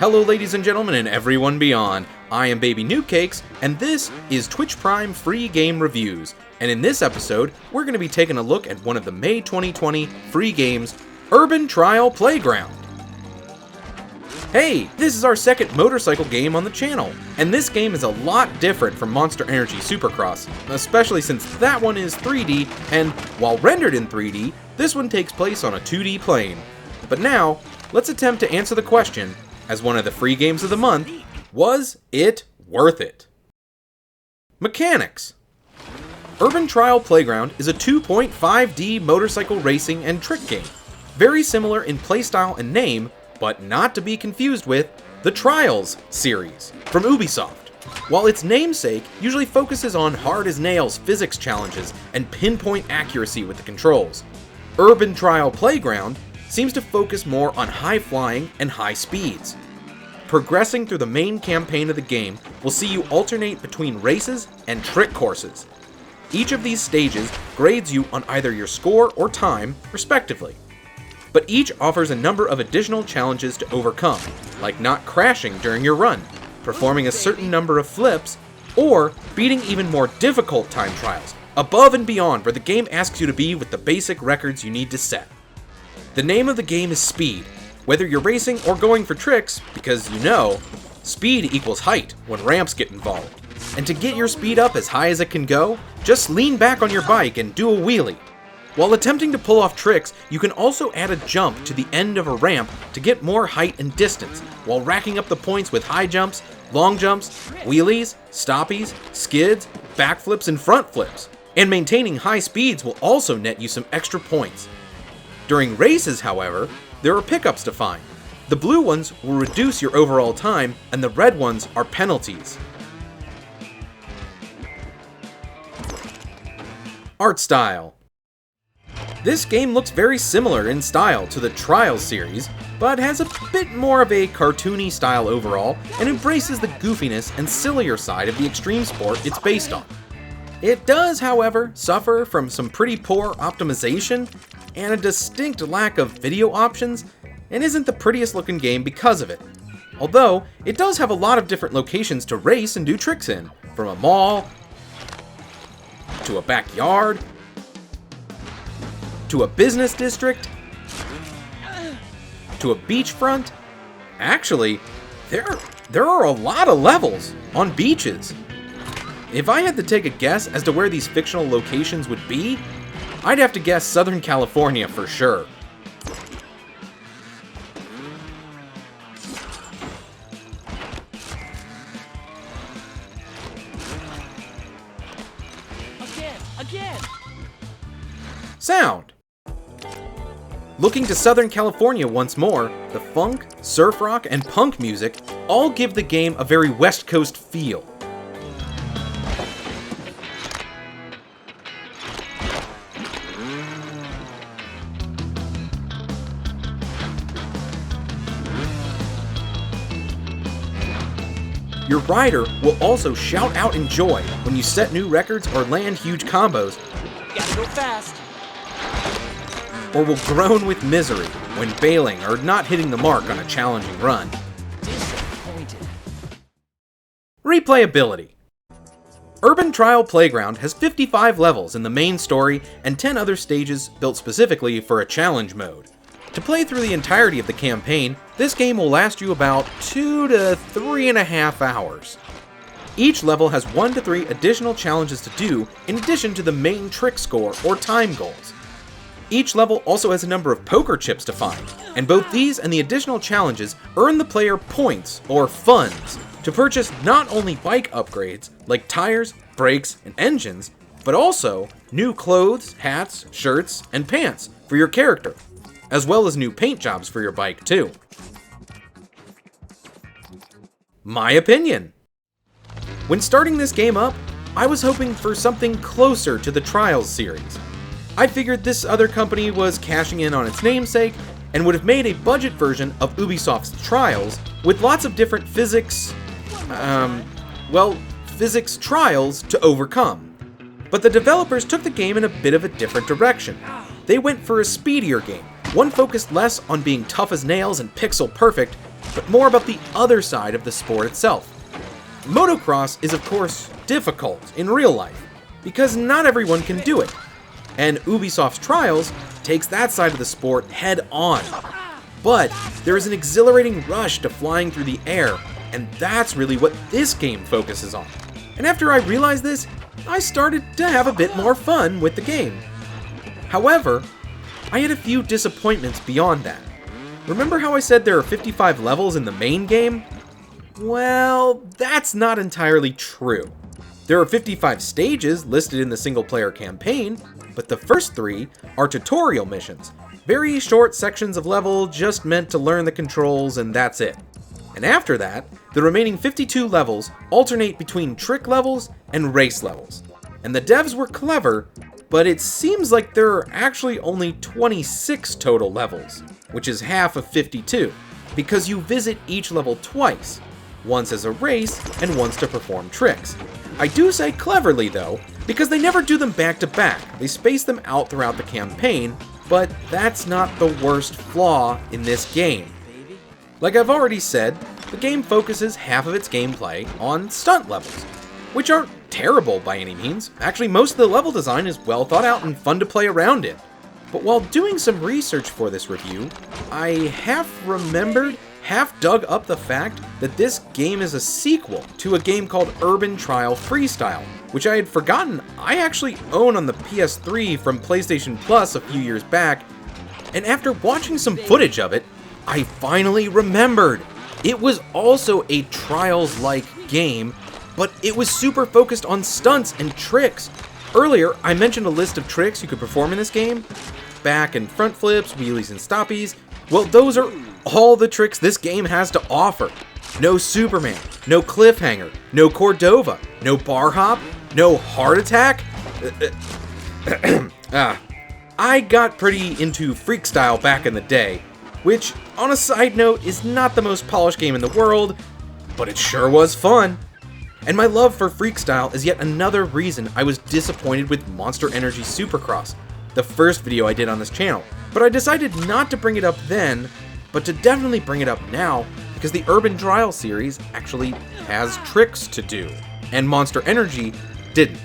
Hello ladies and gentlemen and everyone beyond, I am BabyNoobCakes, and this is Twitch Prime free game reviews. And in this episode, we're going to be taking a look at one of the May 2020 free games, Urban Trial Playground. Hey, this is our second motorcycle game on the channel, and this game is a lot different from Monster Energy Supercross, especially since that one is 3D, and while rendered in 3D, this one takes place on a 2D plane. But now, let's attempt to answer the question, as one of the free games of the month, was it worth it? Mechanics. Urban Trial Playground is a 2.5D motorcycle racing and trick game, very similar in playstyle and name, but not to be confused with the Trials series from Ubisoft. While its namesake usually focuses on hard-as-nails physics challenges and pinpoint accuracy with the controls, Urban Trial Playground seems to focus more on high flying and high speeds. Progressing through the main campaign of the game will see you alternate between races and trick courses. Each of these stages grades you on either your score or time, respectively. But each offers a number of additional challenges to overcome, like not crashing during your run, performing a certain number of flips, or beating even more difficult time trials, above and beyond where the game asks you to be with the basic records you need to set. The name of the game is Speed, whether you're racing or going for tricks, because you know, speed equals height when ramps get involved. And to get your speed up as high as it can go, just lean back on your bike and do a wheelie. While attempting to pull off tricks, you can also add a jump to the end of a ramp to get more height and distance, while racking up the points with high jumps, long jumps, wheelies, stoppies, skids, backflips, and front flips. And maintaining high speeds will also net you some extra points. During races, however, there are pickups to find. The blue ones will reduce your overall time, and the red ones are penalties. Artstyle. This game looks very similar in style to the Trials series, but has a bit more of a cartoony style overall, and embraces the goofiness and sillier side of the extreme sport it's based on. It does, however, suffer from some pretty poor optimization and a distinct lack of video options, and isn't the prettiest looking game because of it. Although, it does have a lot of different locations to race and do tricks in, from a mall, to a backyard, to a business district, to a beachfront. Actually, there are a lot of levels on beaches. If I had to take a guess as to where these fictional locations would be, I'd have to guess Southern California for sure. Again! Sound! Looking to Southern California once more, the funk, surf rock, and punk music all give the game a very West Coast feel. Your rider will also shout out in joy when you set new records or land huge combos, gotta go fast, or will groan with misery when bailing or not hitting the mark on a challenging run. Disappointed. Replayability. Urban Trial Playground has 55 levels in the main story and 10 other stages built specifically for a challenge mode. To play through the entirety of the campaign, this game will last you about 2 to 3.5 hours. Each level has 1 to 3 additional challenges to do in addition to the main trick score or time goals. Each level also has a number of poker chips to find, and both these and the additional challenges earn the player points or funds to purchase not only bike upgrades like tires, brakes, and engines, but also new clothes, hats, shirts, and pants for your character, as well as new paint jobs for your bike too. My opinion. When starting this game up, I was hoping for something closer to the Trials series. I figured this other company was cashing in on its namesake and would have made a budget version of Ubisoft's Trials with lots of different physics trials to overcome. But the developers took the game in a bit of a different direction. They went for a speedier game, one focused less on being tough as nails and pixel perfect, but more about the other side of the sport itself. Motocross is of course difficult in real life, because not everyone can do it, and Ubisoft's Trials takes that side of the sport head on. But there is an exhilarating rush to flying through the air, and that's really what this game focuses on. And after I realized this, I started to have a bit more fun with the game. However, I had a few disappointments beyond that. Remember how I said there are 55 levels in the main game? Well, that's not entirely true. There are 55 stages listed in the single-player campaign, but the first 3 are tutorial missions. Very short sections of level just meant to learn the controls and that's it. And after that, the remaining 52 levels alternate between trick levels and race levels. And the devs were clever, but it seems like there are actually only 26 total levels, which is half of 52, because you visit each level twice, once as a race and once to perform tricks. I do say cleverly though, because they never do them back to back, they space them out throughout the campaign, but that's not the worst flaw in this game. Like I've already said, the game focuses half of its gameplay on stunt levels, which aren't terrible by any means. Actually, most of the level design is well thought out and fun to play around in. But while doing some research for this review, I half dug up the fact that this game is a sequel to a game called Urban Trial Freestyle, which I had forgotten I actually own on the PS3 from PlayStation Plus a few years back, and after watching some footage of it, I finally remembered. It was also a Trials-like game, but it was super focused on stunts and tricks. Earlier, I mentioned a list of tricks you could perform in this game. Back and front flips, wheelies and stoppies. Well, those are all the tricks this game has to offer. No Superman, no cliffhanger, no Cordova, no bar hop, no heart attack. I got pretty into freestyle back in the day, which, on a side note, is not the most polished game in the world, but it sure was fun. And my love for freestyle is yet another reason I was disappointed with Monster Energy Supercross, the first video I did on this channel. But I decided not to bring it up then, but to definitely bring it up now, because the Urban Trial series actually has tricks to do, and Monster Energy didn't.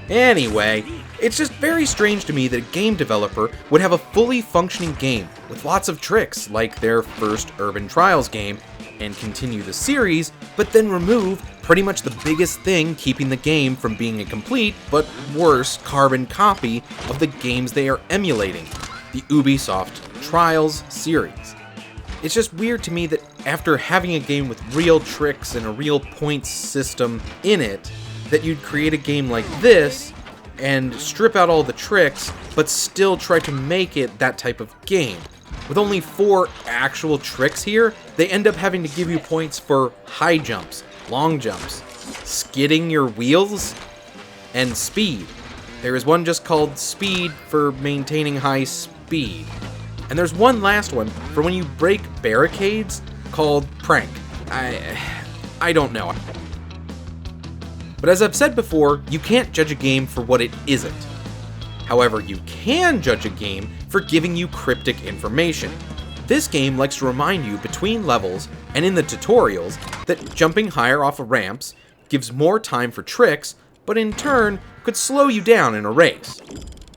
Anyway, it's just very strange to me that a game developer would have a fully functioning game with lots of tricks like their first Urban Trials game and continue the series, but then remove pretty much the biggest thing keeping the game from being a complete, but worse, carbon copy of the games they are emulating, the Ubisoft Trials series. It's just weird to me that after having a game with real tricks and a real points system in it, that you'd create a game like this and strip out all the tricks, but still try to make it that type of game. With only 4 actual tricks here, they end up having to give you points for high jumps, long jumps, skidding your wheels, and speed. There is one just called speed for maintaining high speed. And there's one last one for when you break barricades called prank. I don't know. But as I've said before, you can't judge a game for what it isn't. However, you can judge a game for giving you cryptic information. This game likes to remind you between levels and in the tutorials that jumping higher off of ramps gives more time for tricks, but in turn could slow you down in a race.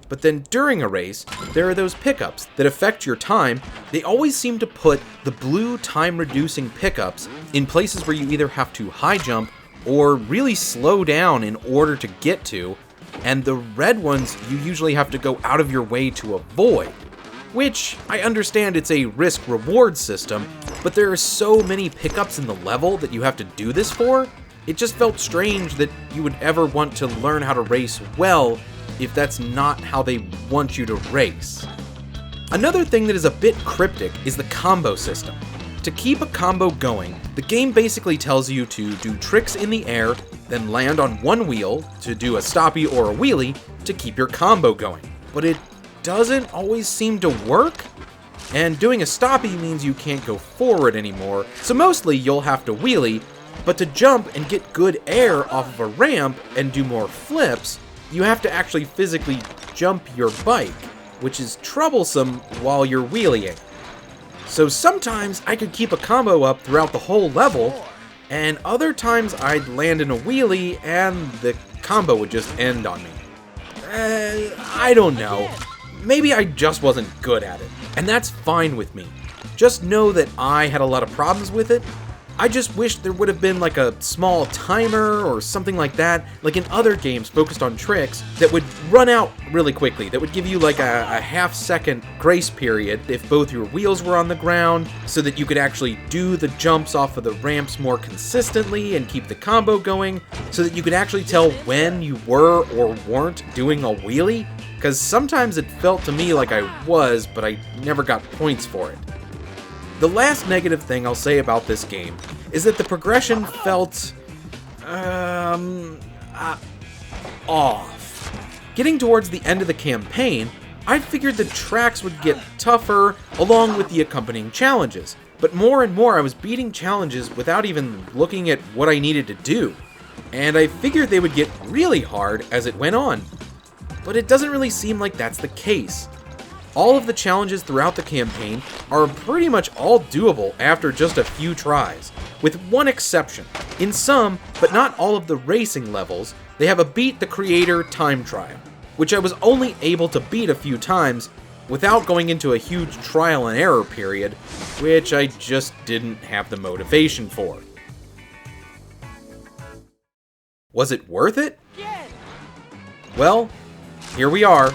But then during a race, there are those pickups that affect your time. They always seem to put the blue time-reducing pickups in places where you either have to high jump or really slow down in order to get to, and the red ones you usually have to go out of your way to avoid. Which, I understand it's a risk-reward system, but there are so many pickups in the level that you have to do this for, it just felt strange that you would ever want to learn how to race well if that's not how they want you to race. Another thing that is a bit cryptic is the combo system. To keep a combo going, the game basically tells you to do tricks in the air, then land on one wheel to do a stoppie or a wheelie to keep your combo going. But it doesn't always seem to work, and doing a stoppie means you can't go forward anymore, so mostly you'll have to wheelie, but to jump and get good air off of a ramp and do more flips, you have to actually physically jump your bike, which is troublesome while you're wheeling. So sometimes I could keep a combo up throughout the whole level, and other times I'd land in a wheelie and the combo would just end on me. I don't know. Maybe I just wasn't good at it, and that's fine with me. Just know that I had a lot of problems with it. I just wish there would have been like a small timer or something like that, like in other games focused on tricks, that would run out really quickly, that would give you like a half-second grace period if both your wheels were on the ground, so that you could actually do the jumps off of the ramps more consistently and keep the combo going, so that you could actually tell when you were or weren't doing a wheelie, because sometimes it felt to me like I was, but I never got points for it. The last negative thing I'll say about this game is that the progression felt off. Getting towards the end of the campaign, I figured the tracks would get tougher along with the accompanying challenges, but more and more I was beating challenges without even looking at what I needed to do, and I figured they would get really hard as it went on. But it doesn't really seem like that's the case. All of the challenges throughout the campaign are pretty much all doable after just a few tries, with one exception. In some, but not all of the racing levels, they have a beat the creator time trial, which I was only able to beat a few times without going into a huge trial and error period, which I just didn't have the motivation for. Was it worth it? Well, here we are.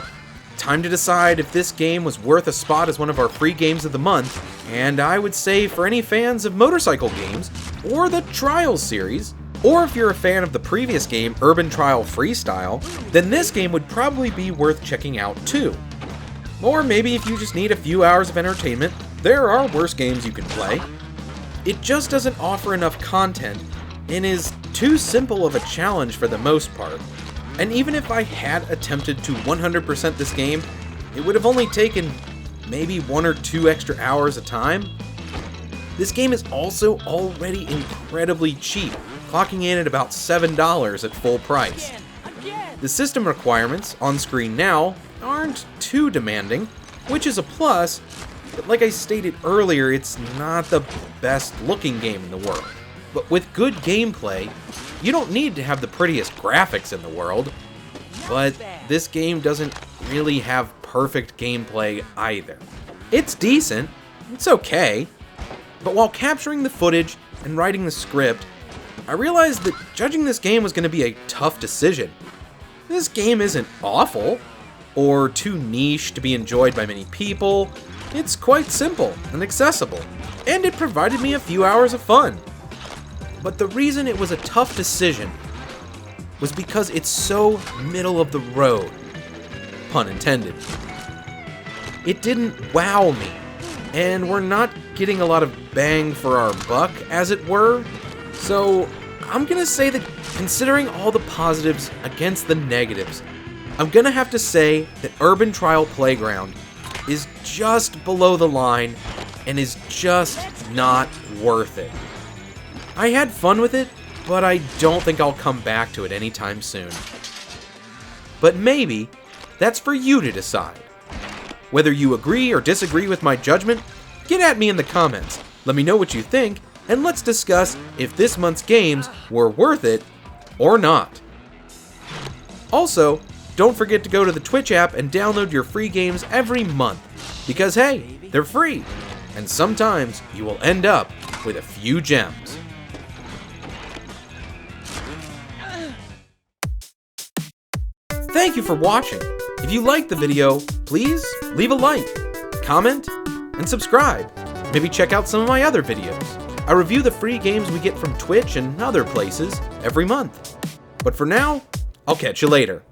Time to decide if this game was worth a spot as one of our free games of the month, and I would say for any fans of motorcycle games, or the Trials series, or if you're a fan of the previous game, Urban Trial Freestyle, then this game would probably be worth checking out too. Or maybe if you just need a few hours of entertainment, there are worse games you can play. It just doesn't offer enough content, and is too simple of a challenge for the most part. And even if I had attempted to 100% this game, it would have only taken maybe 1 or 2 extra hours of time. This game is also already incredibly cheap, clocking in at about $7 at full price. The system requirements, on screen now, aren't too demanding, which is a plus, but like I stated earlier, it's not the best looking game in the world. But with good gameplay, you don't need to have the prettiest graphics in the world, but this game doesn't really have perfect gameplay either. It's decent, it's okay, but while capturing the footage and writing the script, I realized that judging this game was going to be a tough decision. This game isn't awful, or too niche to be enjoyed by many people. It's quite simple and accessible, and it provided me a few hours of fun. But the reason it was a tough decision was because it's so middle of the road, pun intended. It didn't wow me, and we're not getting a lot of bang for our buck, as it were. So I'm gonna say that considering all the positives against the negatives, I'm gonna have to say that Urban Trial Playground is just below the line and is just not worth it. I had fun with it, but I don't think I'll come back to it anytime soon. But maybe that's for you to decide. Whether you agree or disagree with my judgment, get at me in the comments, let me know what you think, and let's discuss if this month's games were worth it or not. Also, don't forget to go to the Twitch app and download your free games every month, because hey, they're free, and sometimes you will end up with a few gems. Thank you for watching. If you liked the video, please leave a like, comment, and subscribe. Maybe check out some of my other videos. I review the free games we get from Twitch and other places every month. But for now, I'll catch you later.